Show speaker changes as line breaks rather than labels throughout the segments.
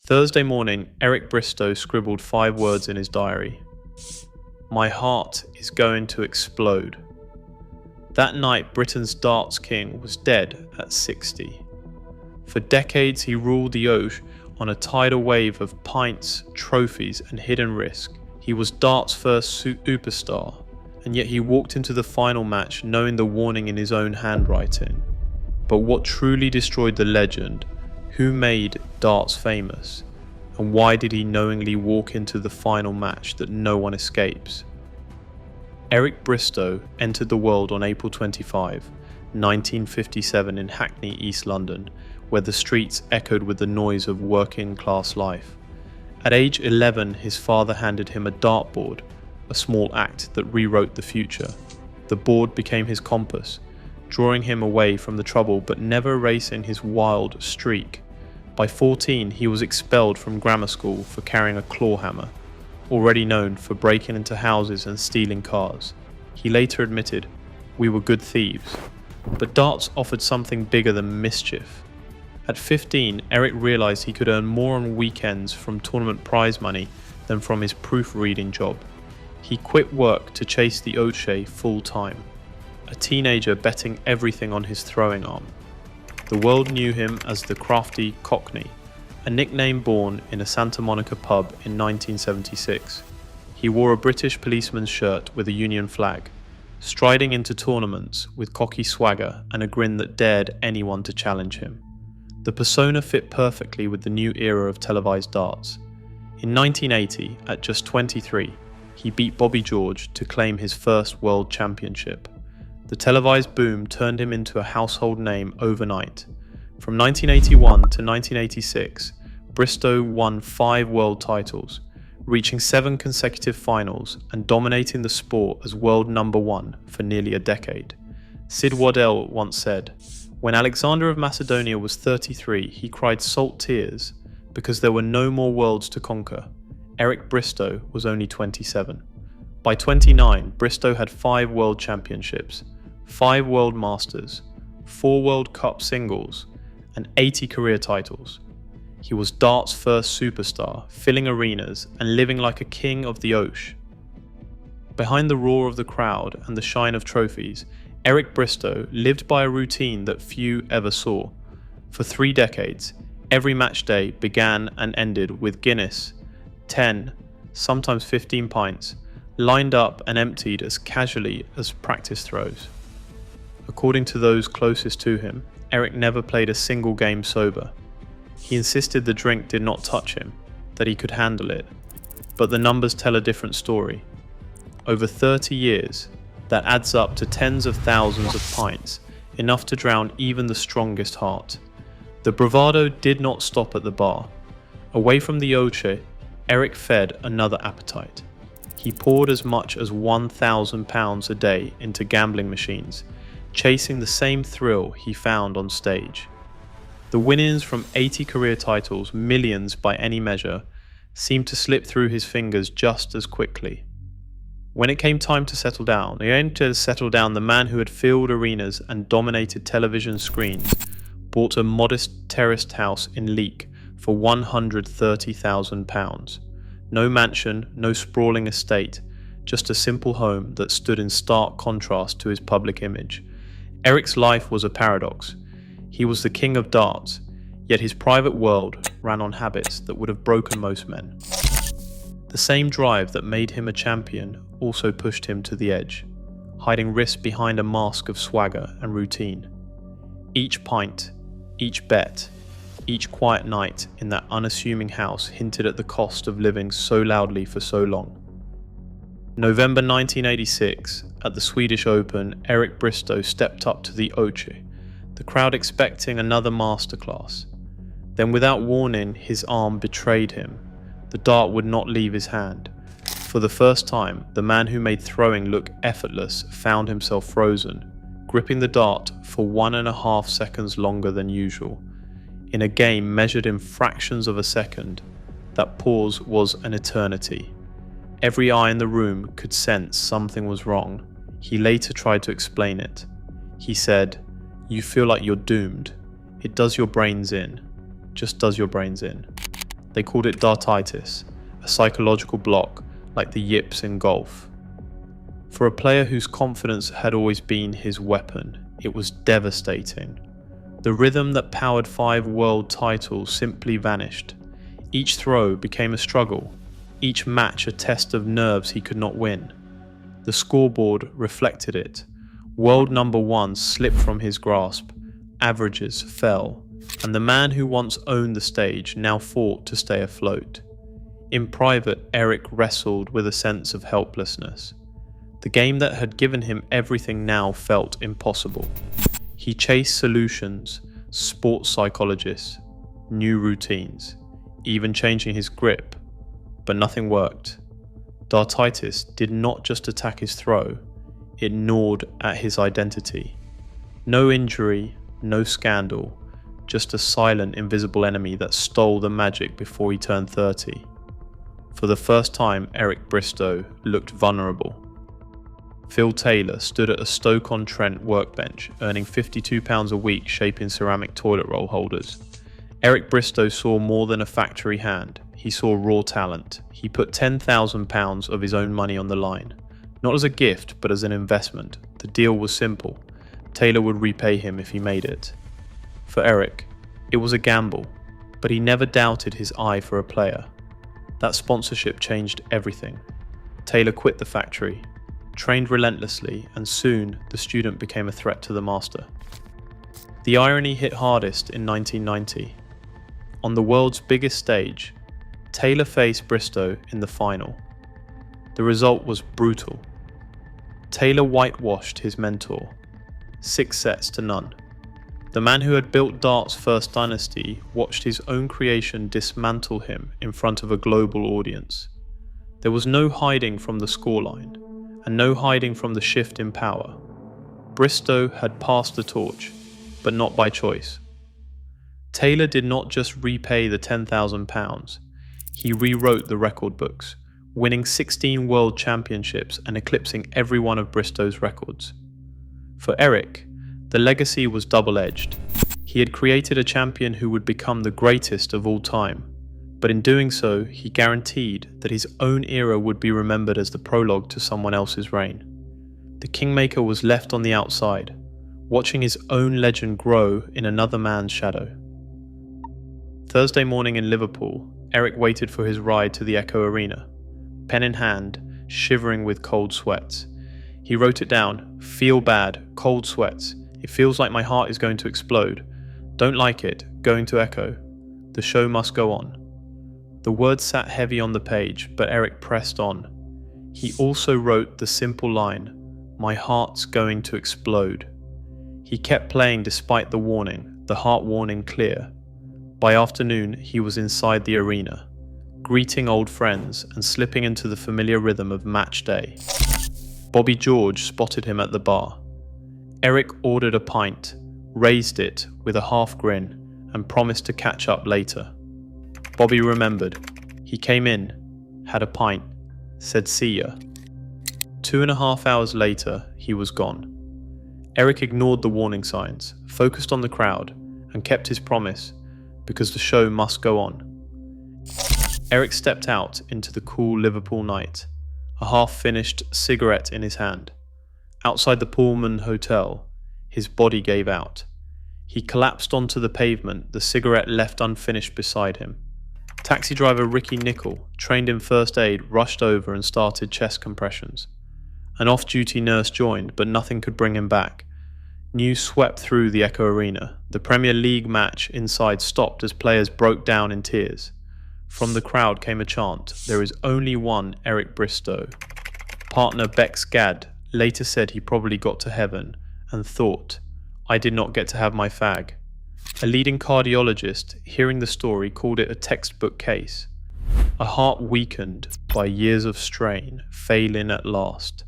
Thursday morning, Eric Bristow scribbled 5 words in his diary. My heart is going to explode. That night, Britain's darts king was dead at 60. For decades, he ruled the Oche on a tidal wave of pints, trophies, and hidden risk. He was darts' first superstar, and yet he walked into the final match knowing the warning in his own handwriting. But what truly destroyed the legend? Who made darts famous? And why did he knowingly walk into the final match that no one escapes? Eric Bristow entered the world on April 25, 1957 in Hackney, East London, where the streets echoed with the noise of working class life. At age 11, his father handed him a dartboard, a small act that rewrote the future. The board became his compass, drawing him away from the trouble but never erasing his wild streak. By 14, he was expelled from grammar school for carrying a claw hammer, already known for breaking into houses and stealing cars. He later admitted, "We were good thieves." But darts offered something bigger than mischief. At 15, Eric realized he could earn more on weekends from tournament prize money than from his proofreading job. He quit work to chase the Oche full time, a teenager betting everything on his throwing arm. The world knew him as the Crafty Cockney, a nickname born in a Santa Monica pub in 1976. He wore a British policeman's shirt with a Union flag, striding into tournaments with cocky swagger and a grin that dared anyone to challenge him. The persona fit perfectly with the new era of televised darts. In 1980, at just 23, he beat Bobby George to claim his first world championship. The televised boom turned him into a household name overnight. From 1981 to 1986, Bristow won 5 world titles, reaching 7 consecutive finals and dominating the sport as world number 1 for nearly a decade. Sid Waddell once said, "When Alexander of Macedonia was 33, he cried salt tears because there were no more worlds to conquer." Eric Bristow was only 27. By 29, Bristow had 5 world championships, 5 world masters, 4 World Cup singles, and 80 career titles. He was darts' first superstar, filling arenas and living like a king of the Oche. Behind the roar of the crowd and the shine of trophies, Eric Bristow lived by a routine that few ever saw. For 3 decades, every match day began and ended with Guinness, 10, sometimes 15 pints, lined up and emptied as casually as practice throws. According to those closest to him, Eric never played a single game sober. He insisted the drink did not touch him, that he could handle it. But the numbers tell a different story. Over 30 years, that adds up to tens of thousands of pints, enough to drown even the strongest heart. The bravado did not stop at the bar. Away from the Oche, Eric fed another appetite. He poured as much as £1,000 a day into gambling machines, chasing the same thrill he found on stage. The winnings from 80 career titles, millions by any measure, seemed to slip through his fingers just as quickly. When it came time to settle down, he aimed to settle down the man who had filled arenas and dominated television screens, bought a modest terraced house in Leek for £130,000. No mansion, no sprawling estate, just a simple home that stood in stark contrast to his public image. Eric's life was a paradox. He was the king of darts, yet his private world ran on habits that would have broken most men. The same drive that made him a champion also pushed him to the edge, hiding risk behind a mask of swagger and routine. Each pint, each bet, each quiet night in that unassuming house hinted at the cost of living so loudly for so long. November 1986, at the Swedish Open, Eric Bristow stepped up to the Oche, the crowd expecting another masterclass. Then without warning, his arm betrayed him. The dart would not leave his hand. For the first time, the man who made throwing look effortless found himself frozen, gripping the dart for 1.5 seconds longer than usual. In a game measured in fractions of a second, that pause was an eternity. Every eye in the room could sense something was wrong. He later tried to explain it. He said, "You feel like you're doomed. It does your brains in. Just does your brains in." They called it dartitis, a psychological block like the yips in golf. For a player whose confidence had always been his weapon, it was devastating. The rhythm that powered 5 world titles simply vanished. Each throw became a struggle, each match a test of nerves he could not win. The scoreboard reflected it. World number 1 slipped from his grasp, averages fell, and the man who once owned the stage now fought to stay afloat. In private, Eric wrestled with a sense of helplessness. The game that had given him everything now felt impossible. He chased solutions, sports psychologists, new routines, even changing his grip, but nothing worked. Dartitis did not just attack his throw, it gnawed at his identity. No injury, no scandal, just a silent, invisible enemy that stole the magic before he turned 30. For the first time, Eric Bristow looked vulnerable. Phil Taylor stood at a Stoke-on-Trent workbench, earning £52 a week shaping ceramic toilet roll holders. Eric Bristow saw more than a factory hand. He saw raw talent. He put £10,000 of his own money on the line. Not as a gift, but as an investment. The deal was simple. Taylor would repay him if he made it. For Eric, it was a gamble, but he never doubted his eye for a player. That sponsorship changed everything. Taylor quit the factory, trained relentlessly, and soon the student became a threat to the master. The irony hit hardest in 1990. On the world's biggest stage, Taylor faced Bristow in the final. The result was brutal. Taylor whitewashed his mentor, 6 sets to none. The man who had built dart's first dynasty watched his own creation dismantle him in front of a global audience. There was no hiding from the scoreline, and no hiding from the shift in power. Bristow had passed the torch, but not by choice. Taylor did not just repay the £10,000, he rewrote the record books, winning 16 world championships and eclipsing every one of Bristow's records. For Eric, the legacy was double-edged. He had created a champion who would become the greatest of all time, but in doing so, he guaranteed that his own era would be remembered as the prologue to someone else's reign. The Kingmaker was left on the outside, watching his own legend grow in another man's shadow. Thursday morning in Liverpool, Eric waited for his ride to the Echo Arena. Pen in hand, shivering with cold sweats. He wrote it down, feel bad, cold sweats. It feels like my heart is going to explode. Don't like it, going to Echo. The show must go on. The words sat heavy on the page, but Eric pressed on. He also wrote the simple line, my heart's going to explode. He kept playing despite the warning, the heart warning clear. By afternoon, he was inside the arena, greeting old friends and slipping into the familiar rhythm of match day. Bobby George spotted him at the bar. Eric ordered a pint, raised it with a half grin, and promised to catch up later. Bobby remembered. He came in, had a pint, said see ya. 2.5 hours later, he was gone. Eric ignored the warning signs, focused on the crowd, and kept his promise, because the show must go on. Eric stepped out into the cool Liverpool night, a half-finished cigarette in his hand. Outside the Pullman Hotel, his body gave out. He collapsed onto the pavement, the cigarette left unfinished beside him. Taxi driver Ricky Nickel, trained in first aid, rushed over and started chest compressions. An off-duty nurse joined, but nothing could bring him back. News swept through the Echo Arena. The Premier League match inside stopped as players broke down in tears. From the crowd came a chant, there is only one Eric Bristow. Partner Bex Gadd later said he probably got to heaven and thought, I did not get to have my fag. A leading cardiologist, hearing the story, called it a textbook case. A heart weakened by years of strain, failing at last.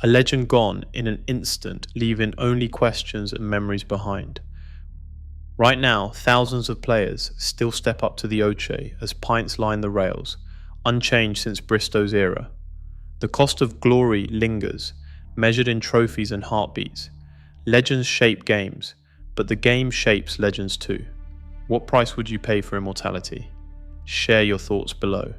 A legend gone in an instant, leaving only questions and memories behind. Right now, thousands of players still step up to the Oche as pints line the rails, unchanged since Bristow's era. The cost of glory lingers, measured in trophies and heartbeats. Legends shape games, but the game shapes legends too. What price would you pay for immortality? Share your thoughts below.